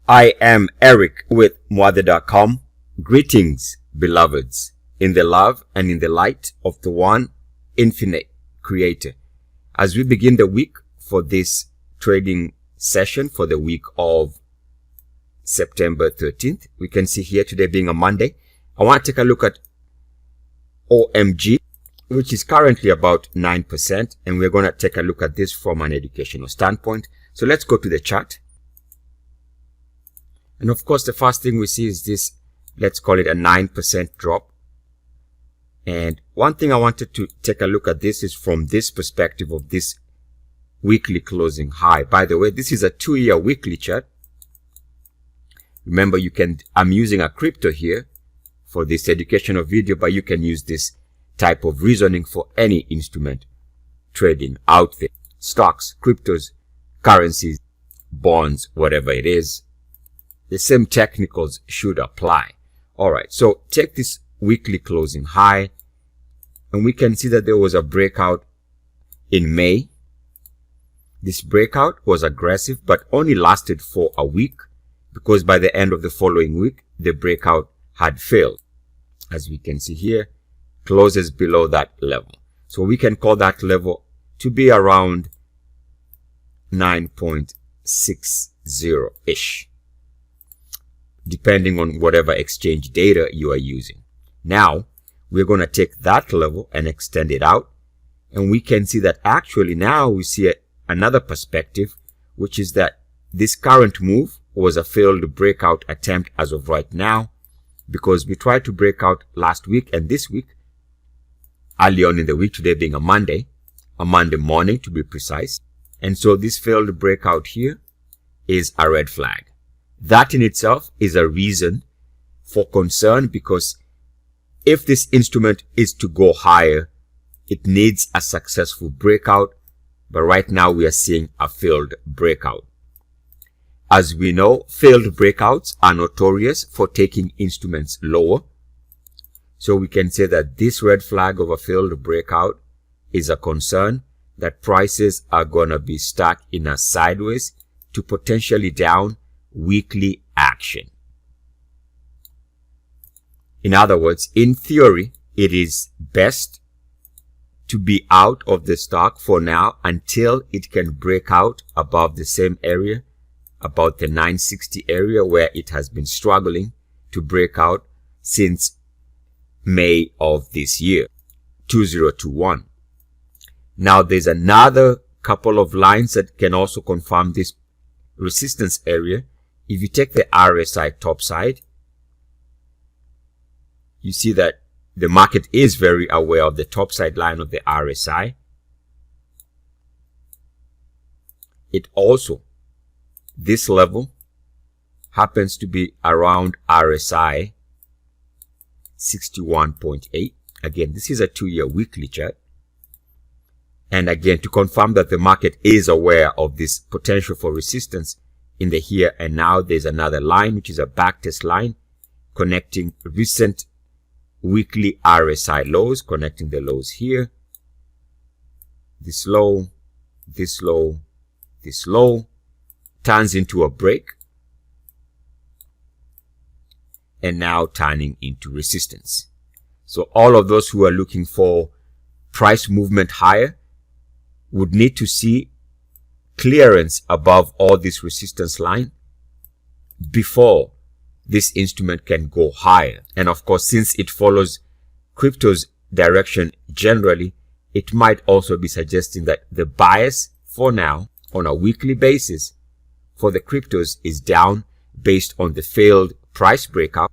I am Eric with Muadhe.com. Greetings, beloveds, in the love and in the light of the one infinite creator. As we begin the week for this trading session for the week of September 13th, we can see here today being a Monday. I want to take a look at OMG, which is currently about 9%, and we're going to take a look at this from an educational standpoint. So let's go to the chart. And of course, the first thing we see is this, let's call it a 9% drop. And one thing I wanted to take a look at this is from this perspective of this weekly closing high. By the way, this is a 2-year weekly chart. Remember, I'm using a crypto here for this educational video, but you can use this type of reasoning for any instrument trading out there. Stocks, cryptos, currencies, bonds, whatever it is. The same technicals should apply. All right, so take this weekly closing high, and we can see that there was a breakout in May. This breakout was aggressive, but only lasted for a week, because by the end of the following week, the breakout had failed. As we can see here, closes below that level. So we can call that level to be around 9.60-ish. Depending on whatever exchange data you are using. Now, we're going to take that level and extend it out. And we can see that actually now we see another perspective, which is that this current move was a failed breakout attempt as of right now, because we tried to break out last week and this week, early on in the week, today being a Monday morning to be precise. And so this failed breakout here is a red flag. That in itself is a reason for concern, because if this instrument is to go higher, it needs a successful breakout. But right now we are seeing a failed breakout. As we know, failed breakouts are notorious for taking instruments lower. So we can say that this red flag of a failed breakout is a concern that prices are going to be stuck in a sideways to potentially down weekly action. In other words, in theory, it is best to be out of the stock for now until it can break out above the same area, about the 960 area where it has been struggling to break out since May of this year, 2021. Now there's another couple of lines that can also confirm this resistance area. If you take the RSI top side, you see that the market is very aware of the top side line of the RSI. It also, this level happens to be around RSI 61.8. Again, this is a 2-year weekly chart. And again, to confirm that the market is aware of this potential for resistance in the here and now, there's another line, which is a backtest line connecting recent weekly RSI lows, connecting the lows here. This low, this low, this low turns into a break, and now turning into resistance. So all of those who are looking for price movement higher would need to see clearance above all this resistance line before this instrument can go higher. And of course, since it follows crypto's direction generally, it might also be suggesting that the bias for now on a weekly basis for the cryptos is down based on the failed price breakout,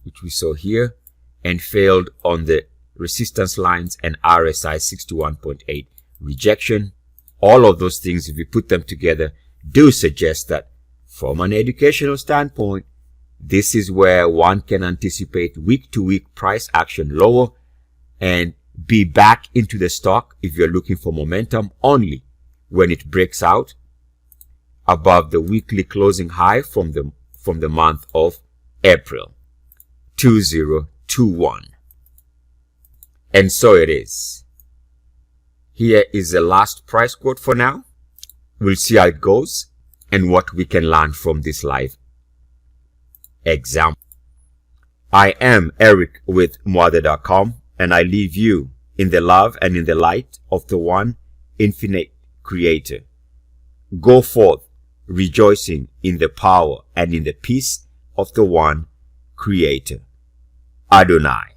which we saw here, and failed on the resistance lines and RSI 61.8 rejection. All of those things, if we put them together, do suggest that from an educational standpoint, this is where one can anticipate week-to-week price action lower and be back into the stock if you're looking for momentum only when it breaks out above the weekly closing high from the month of April 2021. And so it is. Here is the last price quote for now. We'll see how it goes. and what we can learn from this live example. I am Eric with Mwathe.com, and I leave you in the love and in the light of the one infinite creator. Go forth rejoicing in the power and in the peace of the one creator. Adonai.